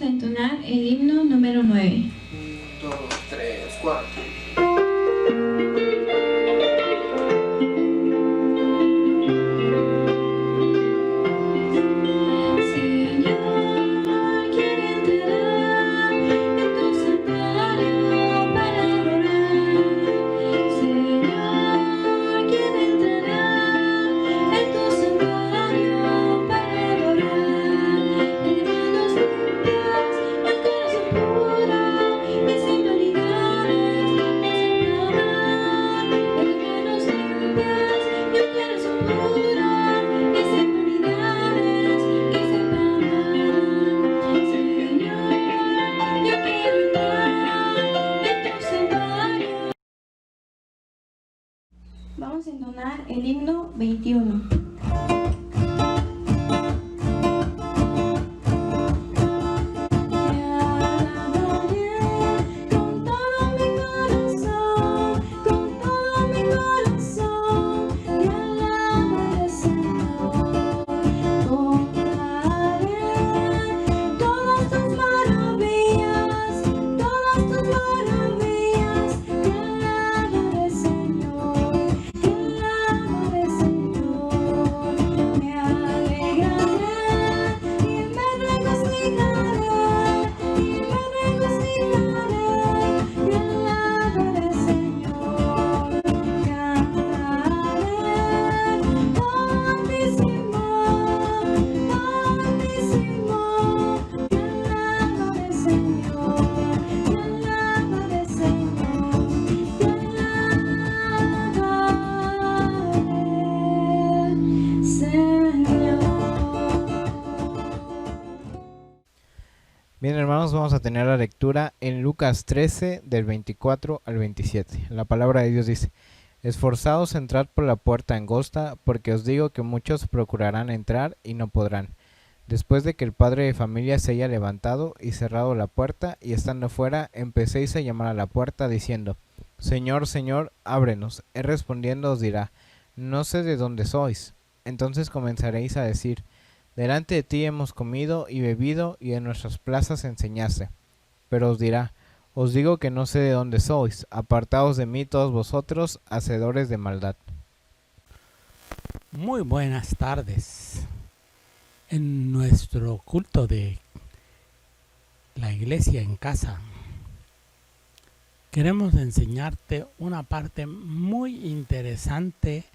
entonar el himno número 9. 1, 2, 3, 4. Vamos a entonar el himno 21. Bien, hermanos, vamos a tener la lectura en Lucas 13 del 24 al 27. La palabra de Dios dice: Esforzaos a entrar por la puerta angosta, porque os digo que muchos procurarán entrar y no podrán. Después de que el padre de familia se haya levantado y cerrado la puerta, y estando fuera, empecéis a llamar a la puerta, diciendo: Señor, Señor, ábrenos. Él respondiendo os dirá: No sé de dónde sois. Entonces comenzaréis a decir: Delante de ti hemos comido y bebido, y en nuestras plazas enseñaste. Pero os dirá: Os digo que no sé de dónde sois. Apartaos de mí todos vosotros, hacedores de maldad. Muy buenas tardes. En nuestro culto de la iglesia en casa, queremos enseñarte una parte muy interesante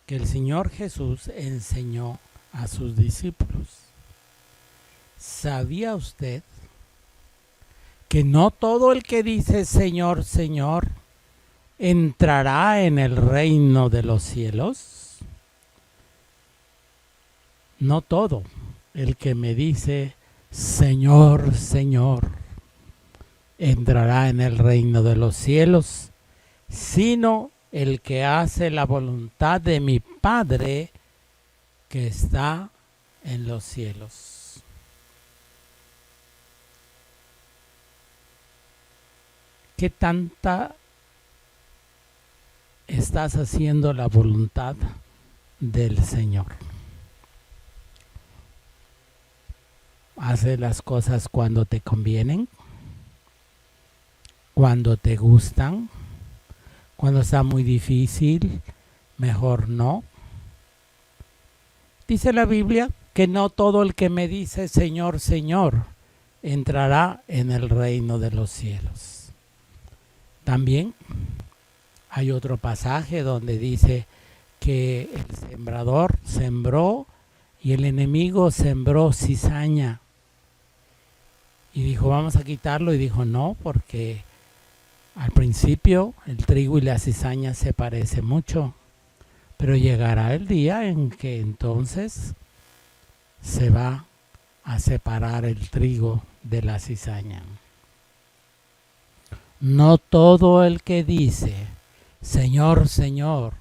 que el Señor Jesús enseñó a sus discípulos. ¿Sabía usted que no todo el que dice Señor, Señor entrará en el reino de los cielos? No todo el que me dice Señor, Señor entrará en el reino de los cielos, sino el que hace la voluntad de mi Padre que está en los cielos. ¿Qué tanta estás haciendo la voluntad del Señor? ¿Haces las cosas cuando te convienen? ¿Cuando te gustan? ¿Cuando está muy difícil? Mejor no. Dice la Biblia que no todo el que me dice Señor, Señor entrará en el reino de los cielos. También hay otro pasaje donde dice que el sembrador sembró y el enemigo sembró cizaña. Y dijo, vamos a quitarlo. Y dijo, no, porque al principio el trigo y la cizaña se parecen mucho. Pero llegará el día en que entonces se va a separar el trigo de la cizaña. No todo el que dice, Señor, Señor,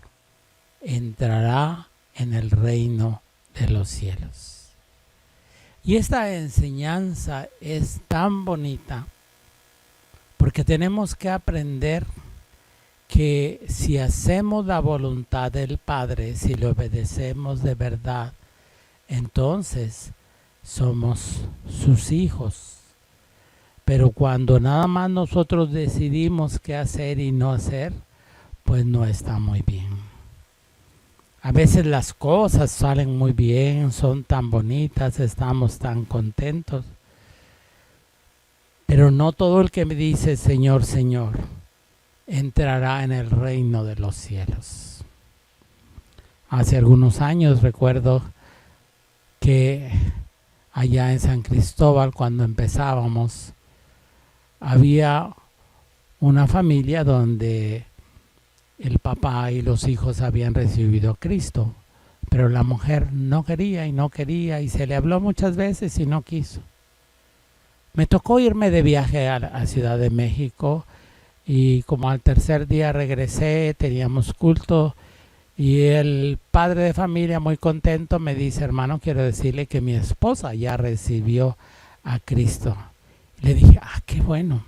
entrará en el reino de los cielos. Y esta enseñanza es tan bonita porque tenemos que aprender que si hacemos la voluntad del Padre, si le obedecemos de verdad, entonces somos sus hijos. Pero cuando nada más nosotros decidimos qué hacer y no hacer, pues no está muy bien. A veces las cosas salen muy bien, son tan bonitas, estamos tan contentos. Pero no todo el que me dice Señor, Señor, entrará en el reino de los cielos. Hace algunos años recuerdo que allá en San Cristóbal, cuando empezábamos, había una familia donde el papá y los hijos habían recibido a Cristo, pero la mujer no quería y se le habló muchas veces y no quiso. Me tocó irme de viaje a Ciudad de México y como al tercer día regresé, teníamos culto y el padre de familia muy contento me dice, hermano, quiero decirle que mi esposa ya recibió a Cristo. Le dije, qué bueno.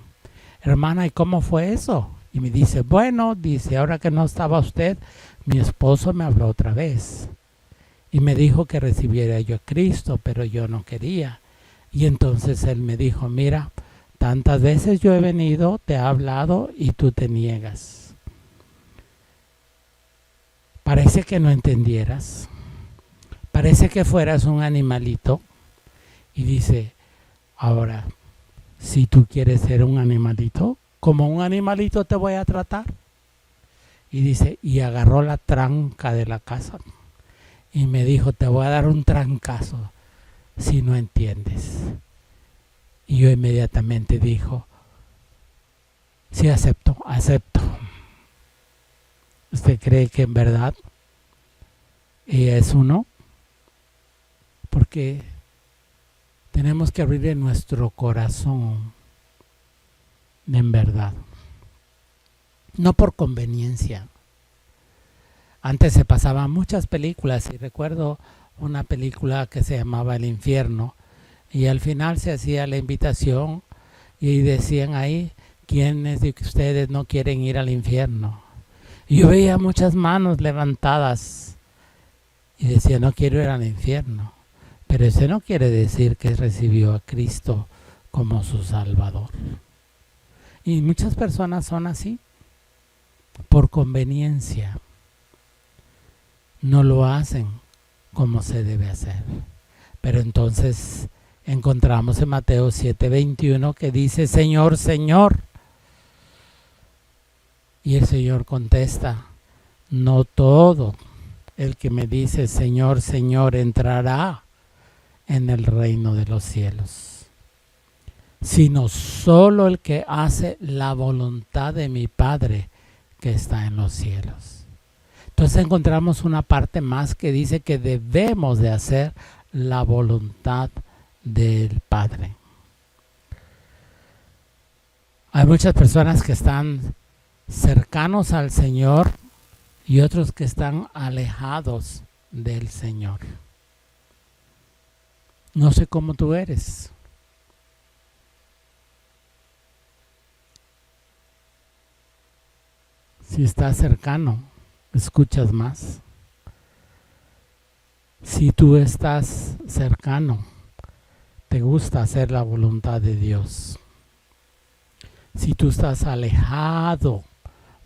Hermana, ¿y cómo fue eso? Y me dice, bueno, dice, ahora que no estaba usted, mi esposo me habló otra vez. Y me dijo que recibiera yo a Cristo, pero yo no quería. Y entonces él me dijo, mira, tantas veces yo he venido, te he hablado y tú te niegas. Parece que no entendieras. Parece que fueras un animalito. Y dice, ahora, si tú quieres ser un animalito, como un animalito te voy a tratar. Y dice, y agarró la tranca de la casa y me dijo, te voy a dar un trancazo si no entiendes. Y yo inmediatamente dijo, sí, acepto. ¿Usted cree que en verdad ella es uno? Porque tenemos que abrir nuestro corazón en verdad, no por conveniencia. Antes se pasaban muchas películas y recuerdo una película que se llamaba El Infierno y al final se hacía la invitación y decían ahí, ¿quiénes de ustedes no quieren ir al infierno? Y yo veía muchas manos levantadas y decía, no quiero ir al infierno, pero eso no quiere decir que recibió a Cristo como su Salvador. Y muchas personas son así, por conveniencia. No lo hacen como se debe hacer. Pero entonces encontramos en Mateo 7:21 que dice, Señor, Señor. Y el Señor contesta, no todo el que me dice Señor, Señor entrará en el reino de los cielos, sino solo el que hace la voluntad de mi Padre que está en los cielos. Entonces encontramos una parte más que dice que debemos de hacer la voluntad del Padre. Hay muchas personas que están cercanos al Señor y otros que están alejados del Señor. No sé cómo tú eres. Si estás cercano, escuchas más. Si tú estás cercano, te gusta hacer la voluntad de Dios. Si tú estás alejado,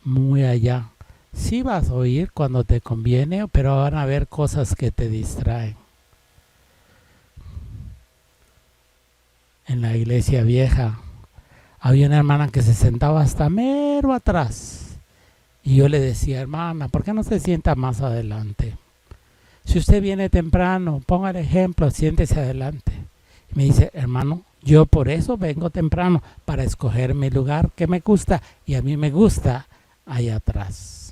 muy allá, sí vas a oír cuando te conviene, pero van a haber cosas que te distraen. En la iglesia vieja había una hermana que se sentaba hasta mero atrás. Y yo le decía, hermana, ¿por qué no se sienta más adelante? Si usted viene temprano, ponga el ejemplo, siéntese adelante. Y me dice, hermano, yo por eso vengo temprano, para escoger mi lugar que me gusta. Y a mí me gusta allá atrás.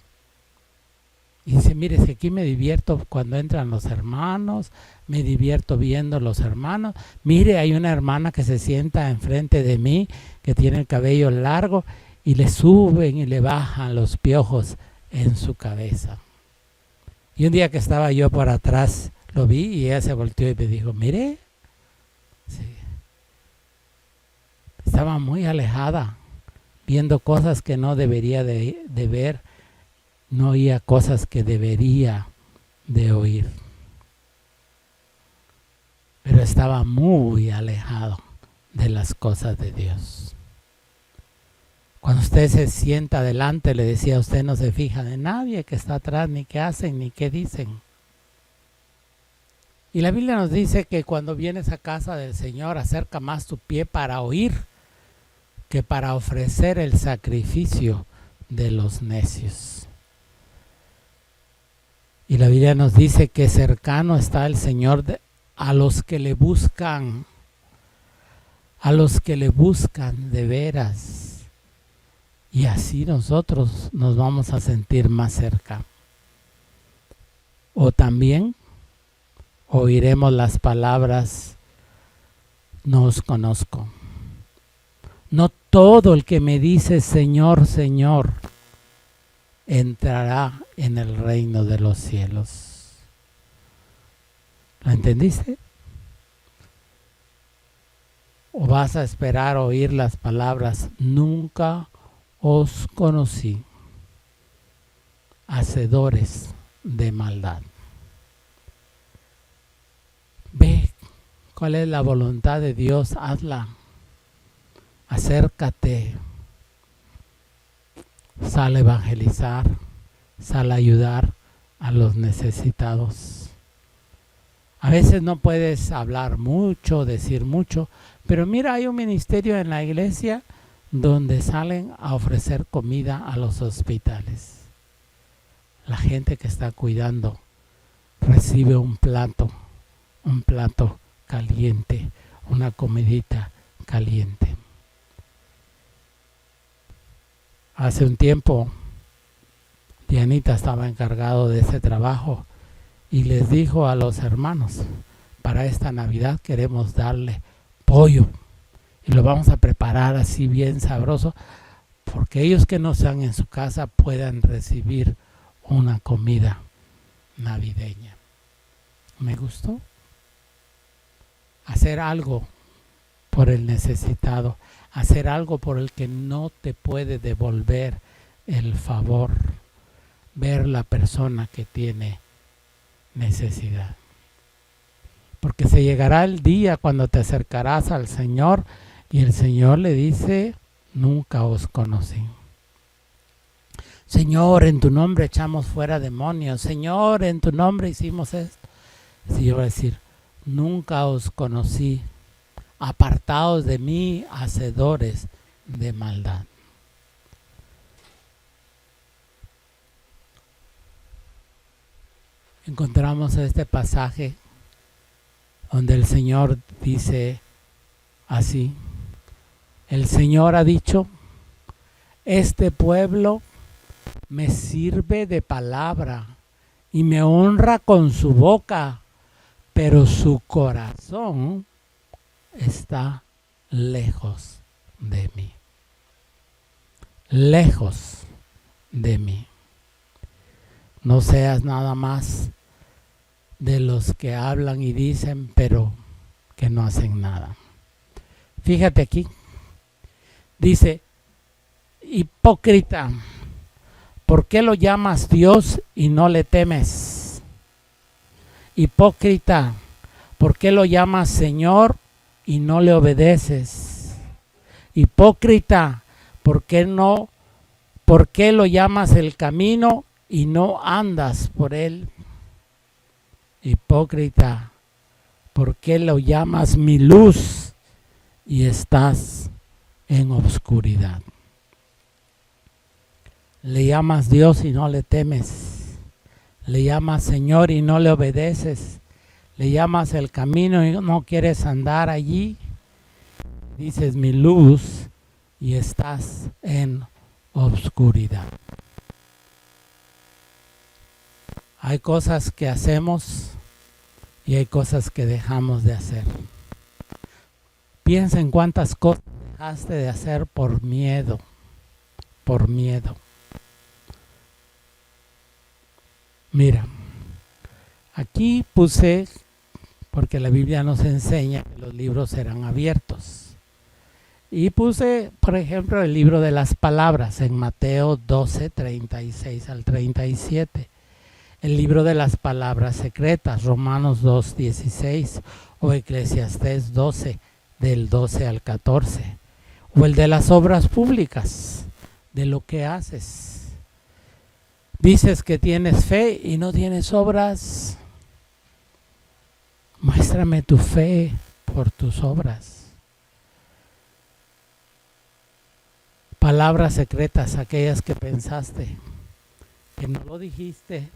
Y dice, mire, si aquí me divierto cuando entran los hermanos, me divierto viendo los hermanos. Mire, hay una hermana que se sienta enfrente de mí, que tiene el cabello largo, y le suben y le bajan los piojos en su cabeza. Y un día que estaba yo por atrás, lo vi y ella se volteó y me dijo, mire, sí. Estaba muy alejada, viendo cosas que no debería de ver, no oía cosas que debería de oír. Pero estaba muy alejado de las cosas de Dios. Cuando usted se sienta adelante, le decía, usted no se fija de nadie que está atrás, ni qué hacen, ni qué dicen. Y la Biblia nos dice que cuando vienes a casa del Señor, acerca más tu pie para oír que para ofrecer el sacrificio de los necios. Y la Biblia nos dice que cercano está el Señor a los que le buscan, de veras. Y así nosotros nos vamos a sentir más cerca. O también oiremos las palabras, no os conozco. No todo el que me dice Señor, Señor, entrará en el reino de los cielos. ¿Lo entendiste? ¿O vas a esperar oír las palabras, nunca os conocí, hacedores de maldad? Ve cuál es la voluntad de Dios, hazla. Acércate, sal a evangelizar, sal a ayudar a los necesitados. A veces no puedes hablar mucho, decir mucho, pero mira, hay un ministerio en la iglesia donde salen a ofrecer comida a los hospitales. La gente que está cuidando recibe un plato caliente, una comidita caliente. Hace un tiempo, Dianita estaba encargado de ese trabajo y les dijo a los hermanos, para esta Navidad queremos darle pollo y lo vamos a preparar así bien sabroso, porque ellos que no están en su casa puedan recibir una comida navideña. Me gustó hacer algo por el necesitado, hacer algo por el que no te puede devolver el favor, ver la persona que tiene necesidad. Porque se llegará el día cuando te acercarás al Señor y el Señor le dice, nunca os conocí. Señor, en tu nombre echamos fuera demonios. Señor, en tu nombre hicimos esto. El Señor va a decir, nunca os conocí. Apartaos de mí, hacedores de maldad. Encontramos este pasaje donde el Señor dice así, el Señor ha dicho, este pueblo me sirve de palabra y me honra con su boca, pero su corazón está lejos de mí. Lejos de mí. No seas nada más de los que hablan y dicen, pero que no hacen nada. Fíjate aquí. Dice, hipócrita, ¿por qué lo llamas Dios y no le temes? Hipócrita, ¿por qué lo llamas Señor y no le obedeces? Hipócrita, ¿por qué lo llamas el camino y no andas por él? Hipócrita, ¿por qué lo llamas mi luz y estás en obscuridad? Le llamas Dios y no le temes. Le llamas Señor y no le obedeces. Le llamas el camino y no quieres andar allí. Dices mi luz y estás en obscuridad. Hay cosas que hacemos y hay cosas que dejamos de hacer. Piensa en cuántas cosas dejaste de hacer por miedo. Por miedo. Mira, aquí puse, porque la Biblia nos enseña que los libros serán abiertos. Y puse, por ejemplo, el libro de las palabras en Mateo 12, 36 al 37. El libro de las palabras secretas, Romanos 2, 16 o Eclesiastés 12, del 12 al 14, o el de las obras públicas, de lo que haces. Dices que tienes fe y no tienes obras. Muéstrame tu fe por tus obras. Palabras secretas, aquellas que pensaste, que no lo dijiste,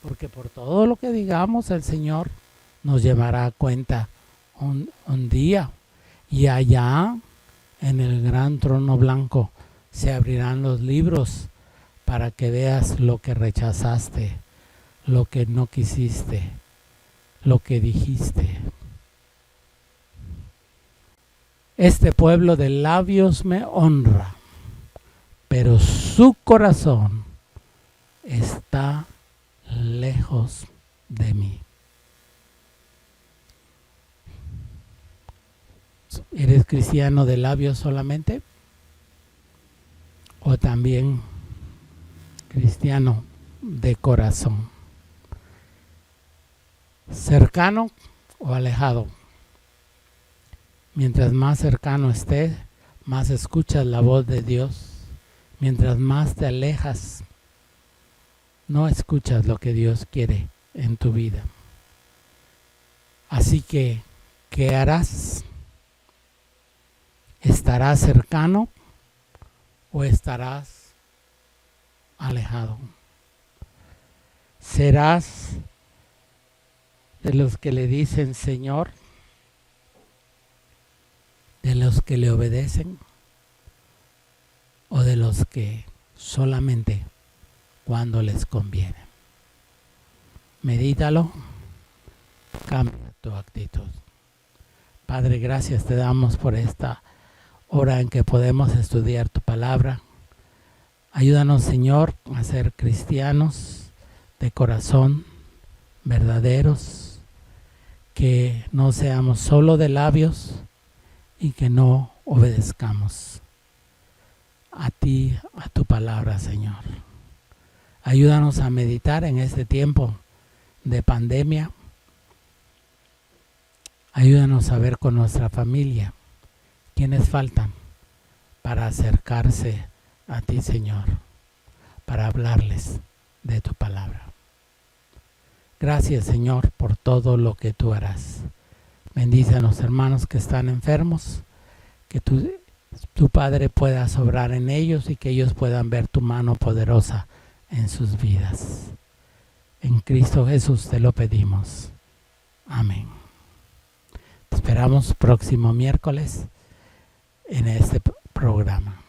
porque por todo lo que digamos el Señor nos llevará a cuenta un día, y allá en el gran trono blanco se abrirán los libros para que veas lo que rechazaste, lo que no quisiste, lo que dijiste. Este pueblo de labios me honra, pero su corazón está lejos de mí. ¿Eres cristiano de labios solamente? ¿O también cristiano de corazón? ¿Cercano o alejado? Mientras más cercano estés, más escuchas la voz de Dios. Mientras más te alejas, no escuchas lo que Dios quiere en tu vida. Así que, ¿qué harás? ¿Estarás cercano o estarás alejado? ¿Serás de los que le dicen Señor? ¿De los que le obedecen? ¿O de los que solamente cuando les conviene? Medítalo, cambia tu actitud. Padre, gracias te damos por esta hora en que podemos estudiar tu palabra. Ayúdanos, Señor, a ser cristianos de corazón, verdaderos, que no seamos solo de labios y que no obedezcamos a ti, a tu palabra, Señor. Ayúdanos a meditar en este tiempo de pandemia. Ayúdanos a ver con nuestra familia quiénes faltan para acercarse a ti, Señor, para hablarles de tu palabra. Gracias, Señor, por todo lo que tú harás. Bendice a los hermanos que están enfermos, que tu Padre pueda obrar en ellos y que ellos puedan ver tu mano poderosa en sus vidas. En Cristo Jesús te lo pedimos. Amén. Te esperamos próximo miércoles en este programa.